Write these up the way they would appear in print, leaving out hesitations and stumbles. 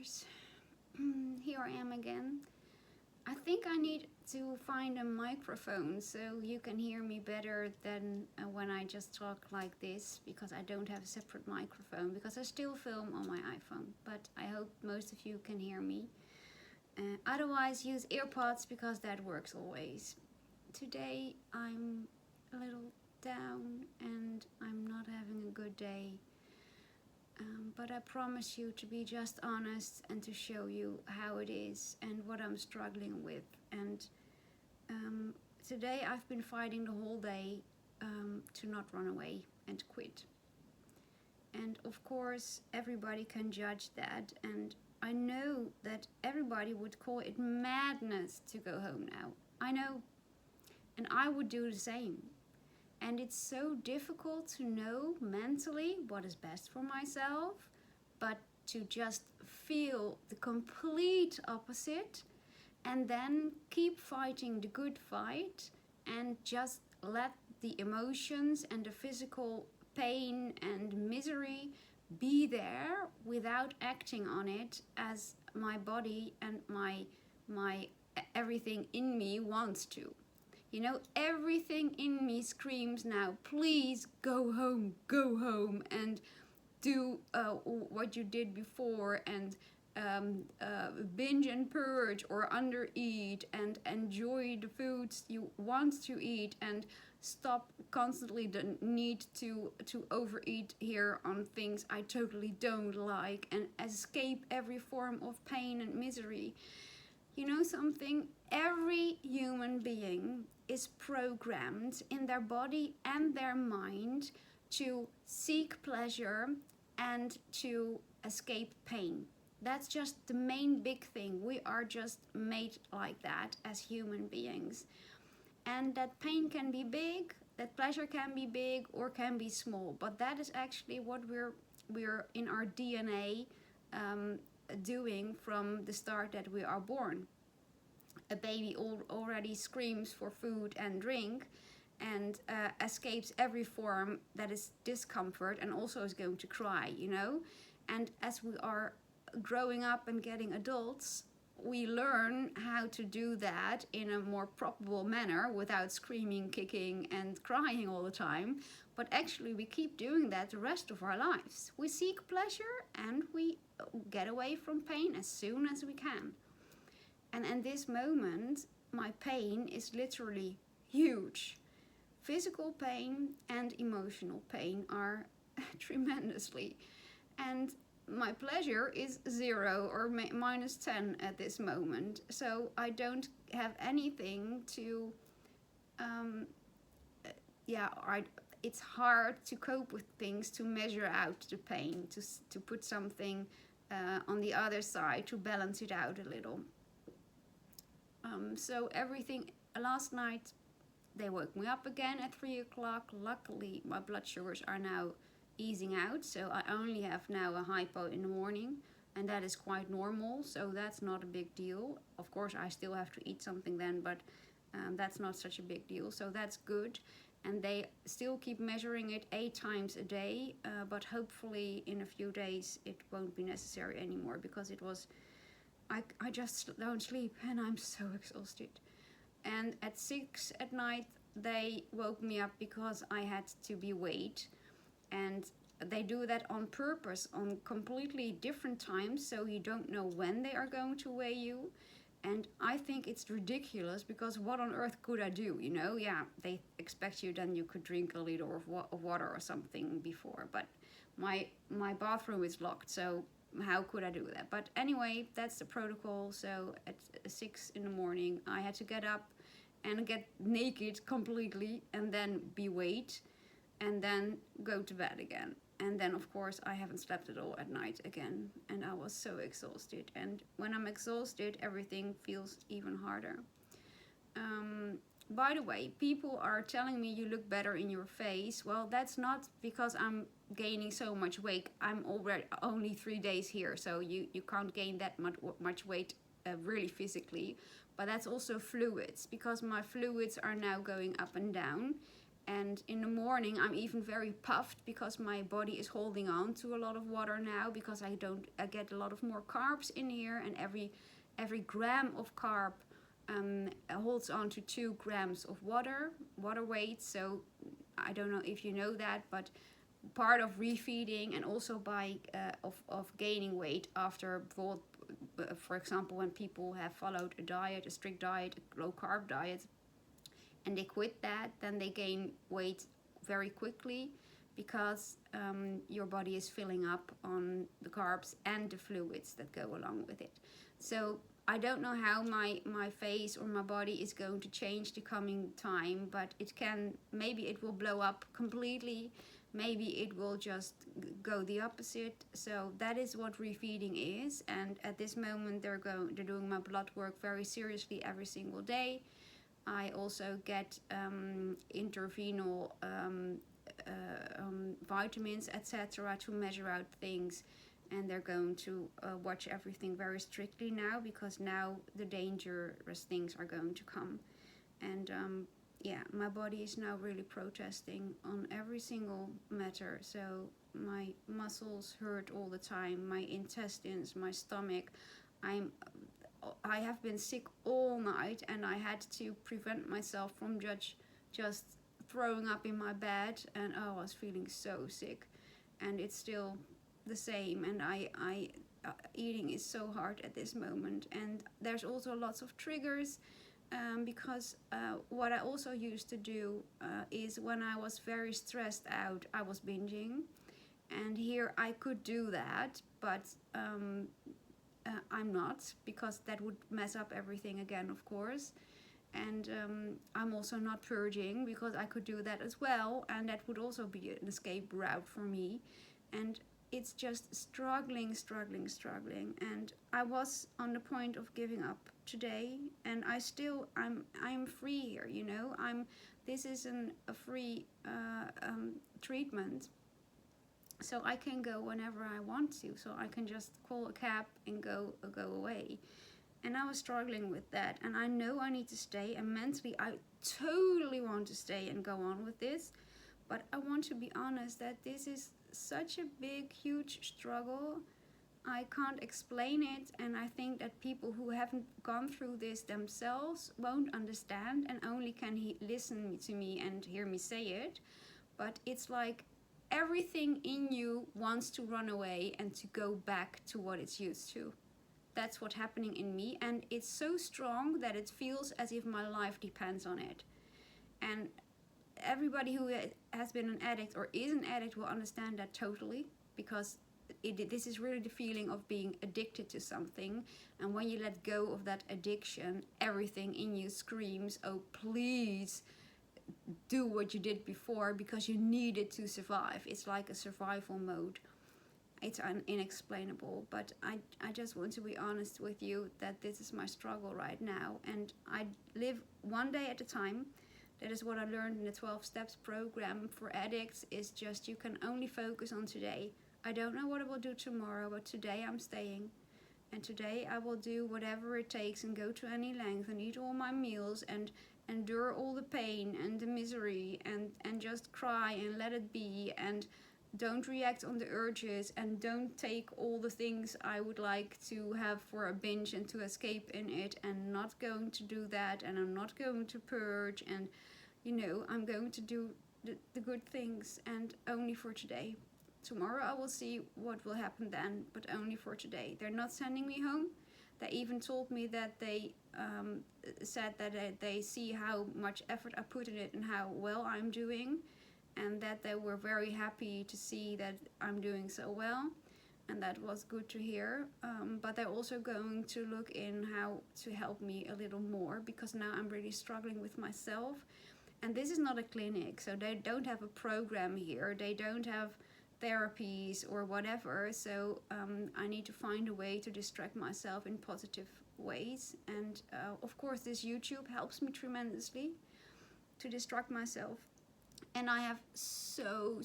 listeners. Here I am again. I think I need to find a microphone so you can hear me better than when I just talk like this, because I don't have a separate microphone because I still film on my iPhone, but I hope most of you can hear me. Otherwise, use earpods because that works always. Today I'm a little down and I'm not having a good day. But I promise you to be just honest and to show you how it is and what I'm struggling with. And today I've been fighting the whole day to not run away and quit. And of course, everybody can judge that. And I know that everybody would call it madness to go home now. I know. And I would do the same. And it's so difficult to know mentally what is best for myself, but to just feel the complete opposite and then keep fighting the good fight and just let the emotions and the physical pain and misery be there without acting on it as my body and my everything in me wants to. You know, everything in me screams now, please go home and do what you did before and binge and purge or undereat and enjoy the foods you want to eat and stop constantly the need to overeat here on things I totally don't like and escape every form of pain and misery. You know something? Every human being is programmed in their body and their mind to seek pleasure and to escape pain. That's just the main big thing. We are just made like that as human beings. And that pain can be big, that pleasure can be big or can be small. But that is actually what we're in our DNA doing from the start that we are born. A baby already screams for food and drink and escapes every form that is discomfort and also is going to cry, you know. And as we are growing up and getting adults, we learn how to do that in a more probable manner without screaming, kicking and crying all the time. But actually we keep doing that the rest of our lives. We seek pleasure and we get away from pain as soon as we can. And in this moment, my pain is literally huge. Physical pain and emotional pain are tremendously. And my pleasure is 0 or minus 10 at this moment. So I don't have anything to, it's hard to cope with things, to measure out the pain, to put something on the other side to balance it out a little. So everything, last night they woke me up again at 3 o'clock. Luckily my blood sugars are now easing out, so I only have now a hypo in the morning, and that is quite normal, so that's not a big deal. Of course I still have to eat something then, but that's not such a big deal, so that's good. And they still keep measuring it 8 times a day, but hopefully in a few days it won't be necessary anymore, because it was I just don't sleep and I'm so exhausted. And at 6 at night they woke me up because I had to be weighed, and they do that on purpose on completely different times, so you don't know when they are going to weigh you. And I think it's ridiculous, because what on earth could I do, you know? Yeah, they expect you, then you could drink a liter of water or something before, but my bathroom is locked, so how could I do that? But anyway, that's the protocol. So at 6 in the morning I had to get up and get naked completely and then be weighed and then go to bed again. And then of course I haven't slept at all at night again, and I was so exhausted. And when I'm exhausted, everything feels even harder. By the way, people are telling me you look better in your face. Well, that's not because I'm gaining so much weight. I'm already only 3 days here, so you can't gain that much weight really physically. But that's also fluids, because my fluids are now going up and down. And in the morning I'm even very puffed because my body is holding on to a lot of water now, because I get a lot of more carbs in here, and every gram of carb holds on to 2 grams of water weight. So I don't know if you know that, but part of refeeding and also by of gaining weight after, for example, when people have followed a strict diet, a low carb diet, and they quit that, then they gain weight very quickly, because your body is filling up on the carbs and the fluids that go along with it. So I don't know how my face or my body is going to change the coming time, but maybe it will blow up completely, maybe it will just go the opposite. So that is what refeeding is. And at this moment they're doing my blood work very seriously every single day. I also get intravenous vitamins, etc., to measure out things, and they're going to watch everything very strictly now, because now the dangerous things are going to come. And yeah, my body is now really protesting on every single matter. So my muscles hurt all the time, my intestines, my stomach. I have been sick all night, and I had to prevent myself from just throwing up in my bed, and I was feeling so sick. And it's still the same, and eating is so hard at this moment. And there's also lots of triggers, because what I also used to do is when I was very stressed out, I was binging. And here I could do that, but I'm not, because that would mess up everything again, of course. And I'm also not purging, because I could do that as well, and that would also be an escape route for me. And it's just struggling. And I was on the point of giving up today, and I'm free here, you know. This is a free treatment, so I can go whenever I want to. So I can just call a cab and go away. And I was struggling with that, and I know I need to stay, and mentally I totally want to stay and go on with this. But I want to be honest that this is such a big, huge struggle. I can't explain it, and I think that people who haven't gone through this themselves won't understand, and only can listen to me and hear me say it. But it's like everything in you wants to run away and to go back to what it's used to. That's what's happening in me, and it's so strong that it feels as if my life depends on it. And everybody who has been an addict or is an addict will understand that totally, because this is really the feeling of being addicted to something. And when you let go of that addiction, everything in you screams, oh please do what you did before, because you need it to survive. It's like a survival mode. It's inexplainable, but I just want to be honest with you that this is my struggle right now, and I live one day at a time. That is what I learned in the 12 Steps program for addicts, is just you can only focus on today. I don't know what I will do tomorrow, but today I'm staying. And today I will do whatever it takes and go to any length and eat all my meals and endure all the pain and the misery and just cry and let it be, and don't react on the urges, and don't take all the things I would like to have for a binge and to escape in it, and not going to do that. And I'm not going to purge, and you know, I'm going to do the good things, and only for today. Tomorrow I will see what will happen then, but only for today. They're not sending me home. They even told me that they said that they see how much effort I put in it and how well I'm doing, and that they were very happy to see that I'm doing so well, and that was good to hear. But they're also going to look in how to help me a little more, because now I'm really struggling with myself. And this is not a clinic, so they don't have a program here. They don't have therapies or whatever, so I need to find a way to distract myself in positive ways. And of course this YouTube helps me tremendously to distract myself. And I have so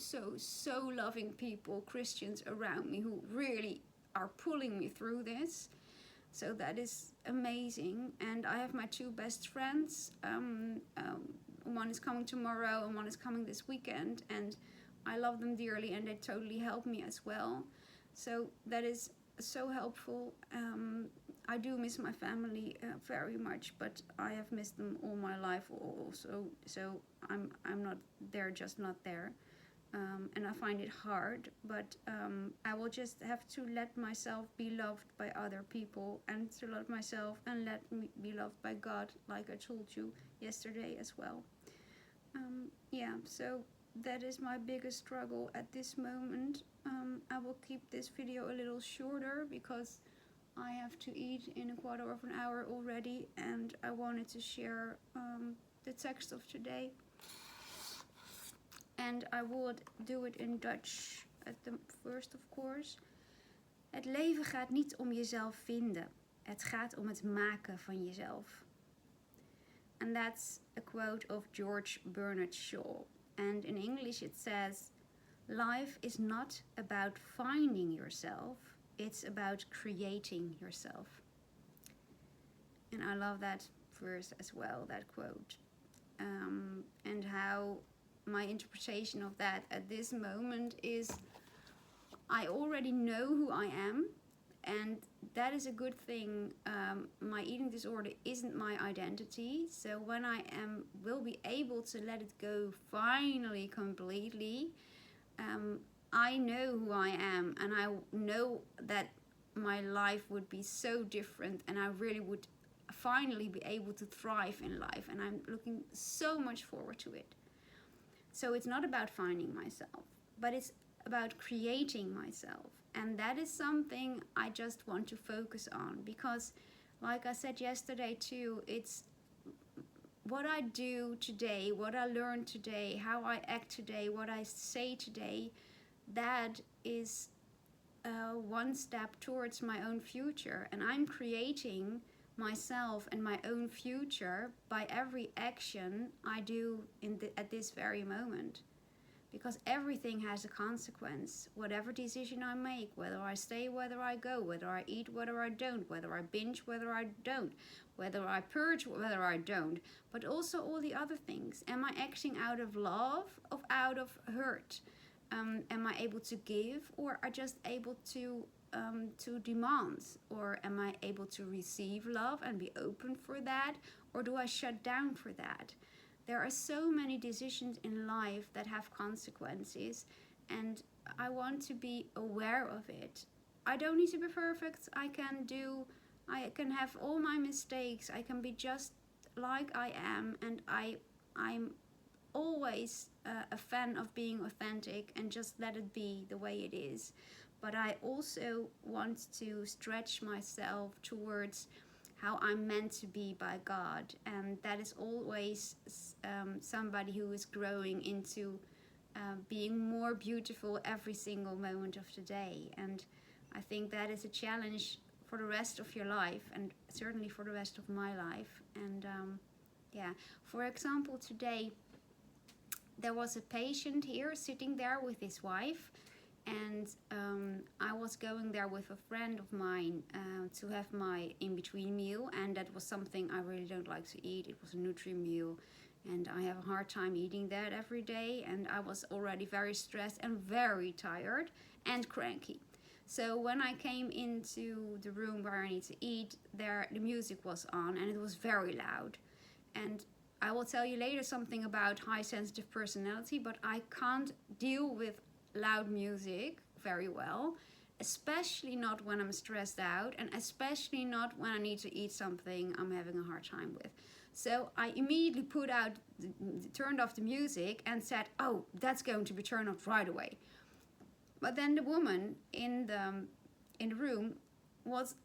loving people, Christians around me, who really are pulling me through this. So that is amazing. And I have my 2 best friends. one is coming tomorrow and one is coming this weekend, and I love them dearly and they totally help me as well. So that is so helpful. I do miss my family very much, but I have missed them all my life also. So I'm not, they're just not there. And I find it hard, but I will just have to let myself be loved by other people, and to love myself and let me be loved by God, like I told you yesterday as well. Yeah, so that is my biggest struggle at this moment. I will keep this video a little shorter because I have to eat in a quarter of an hour already, and I wanted to share the text of today. And I would do it in Dutch at the first, of course. Het leven gaat niet om jezelf vinden. Het gaat om het maken van jezelf. And that's a quote of George Bernard Shaw. And in English it says, life is not about finding yourself, it's about creating yourself. And I love that verse as well, that quote. And how my interpretation of that at this moment is, I already know who I am, and that is a good thing. My eating disorder isn't my identity, so when I will be able to let it go finally completely, I know who I am, and I know that my life would be so different, and I really would finally be able to thrive in life, and I'm looking so much forward to it. So it's not about finding myself, but it's about creating myself. And that is something I just want to focus on, because like I said yesterday too, it's what I do today, what I learn today, how I act today, what I say today, that is one step towards my own future. And I'm creating myself and my own future by every action I do at this very moment, because everything has a consequence. Whatever decision I make, whether I stay, whether I go, whether I eat, whether I don't, whether I binge, whether I don't, whether I purge, whether I don't, but also all the other things. Am I acting out of love or out of hurt? Am I able to give, or are just able to demand? Or am I able to receive love and be open for that, or do I shut down for that? There are so many decisions in life that have consequences, and I want to be aware of it. I don't need to be perfect. I can have all my mistakes. I can be just like I am, and I'm always a fan of being authentic and just let it be the way it is. But I also want to stretch myself towards how I'm meant to be by God, and that is always somebody who is growing into being more beautiful every single moment of the day. And I think that is a challenge for the rest of your life, and certainly for the rest of my life. And yeah, for example, today there was a patient here sitting there with his wife, and I was going there with a friend of mine to have my in-between meal, and that was something I really don't like to eat. It was a Nutri meal, and I have a hard time eating that every day, and I was already very stressed and very tired and cranky. So when I came into the room where I need to eat, the music was on, and it was very loud. And I will tell you later something about high sensitive personality, but I can't deal with loud music very well, especially not when I'm stressed out, and especially not when I need to eat something I'm having a hard time with. So I immediately turned off the music and said, oh, that's going to be turned off right away. But then the woman in the room was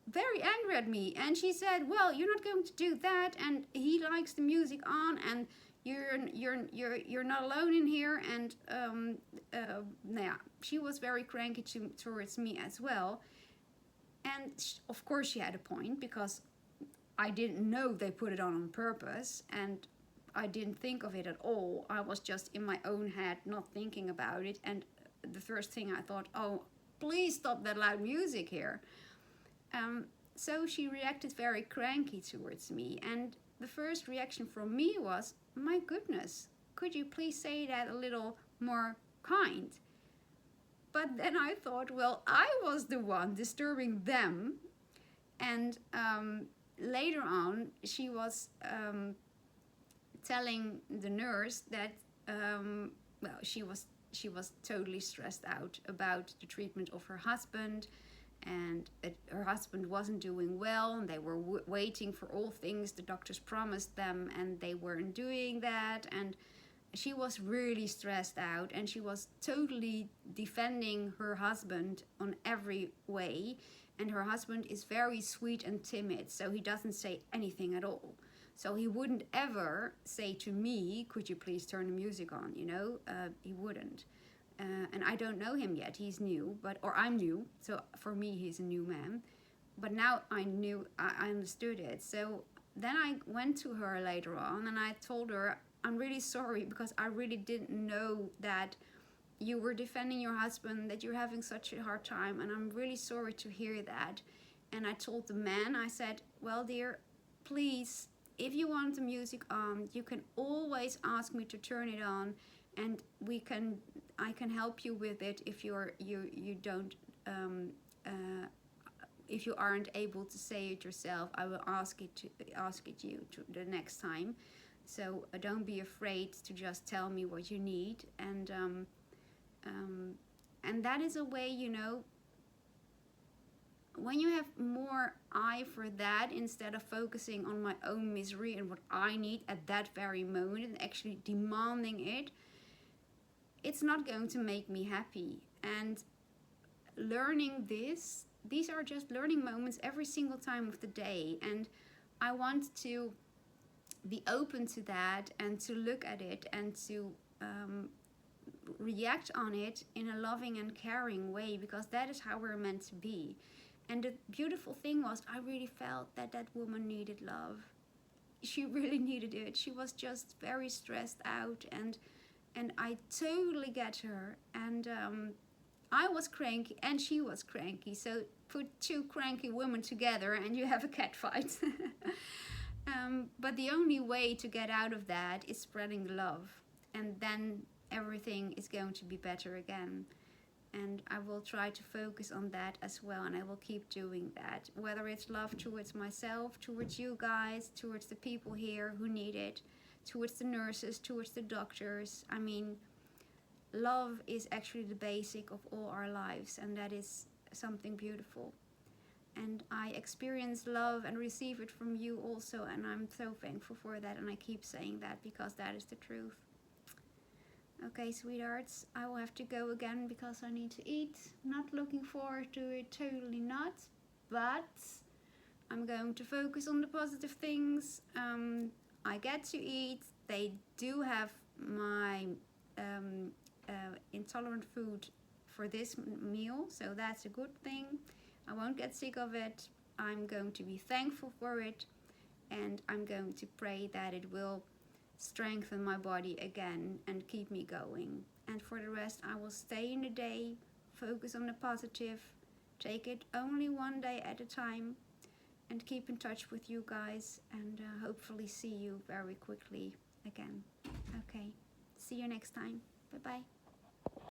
very angry at me, and she said, well, you're not going to do that, and he likes the music on, and you're not alone in here. And she was very cranky towards me as well. And of course she had a point, because I didn't know they put it on purpose, and I didn't think of it at all. I was just in my own head, not thinking about it. And the first thing I thought, oh, please stop that loud music here. So she reacted very cranky towards me, and the first reaction from me was, my goodness, could you please say that a little more kind? But then I thought, well, I was the one disturbing them. And later on, she was telling the nurse that, well, she was totally stressed out about the treatment of her husband, and her husband wasn't doing well, and they were waiting for all things the doctors promised them, and they weren't doing that, and she was really stressed out, and she was totally defending her husband on every way. And her husband is very sweet and timid, so he doesn't say anything at all. So he wouldn't ever say to me, could you please turn the music on, you know? He wouldn't. And I don't know him yet, he's new, or I'm new, so for me he's a new man. But now I understood it. So then I went to her later on and I told her, I'm really sorry because I really didn't know that you were defending your husband, that you're having such a hard time, and I'm really sorry to hear that. And I told the man, I said, well dear, please, if you want the music on, you can always ask me to turn it on, and I can help you with it if if you aren't able to say it yourself. I will ask it you to the next time. So don't be afraid to just tell me what you need. And that is a way, you know, when you have more eye for that, instead of focusing on my own misery and what I need at that very moment and actually demanding it, it's not going to make me happy. And learning these are just learning moments every single time of the day. And I want to be open to that and to look at it and to react on it in a loving and caring way, because that is how we're meant to be. And the beautiful thing was, I really felt that that woman needed love. She really needed it. She was just very stressed out, and I totally get her. And I was cranky and she was cranky, so put two cranky women together and you have a cat fight. But the only way to get out of that is spreading love, and then everything is going to be better again. And I will try to focus on that as well, and I will keep doing that, whether it's love towards myself, towards you guys, towards the people here who need it, towards the nurses, towards the doctors. I mean, love is actually the basic of all our lives, and that is something beautiful. And I experience love and receive it from you also, and I'm so thankful for that, and I keep saying that because that is the truth. Okay, sweethearts, I will have to go again because I need to eat. Not looking forward to it, totally not, but I'm going to focus on the positive things. I get to eat. They do have my intolerant food for this meal, so that's a good thing. I won't get sick of it. I'm going to be thankful for it, and I'm going to pray that it will strengthen my body again and keep me going. And for the rest, I will stay in the day, focus on the positive, take it only one day at a time, and keep in touch with you guys, and hopefully see you very quickly again. Okay, see you next time. Bye bye.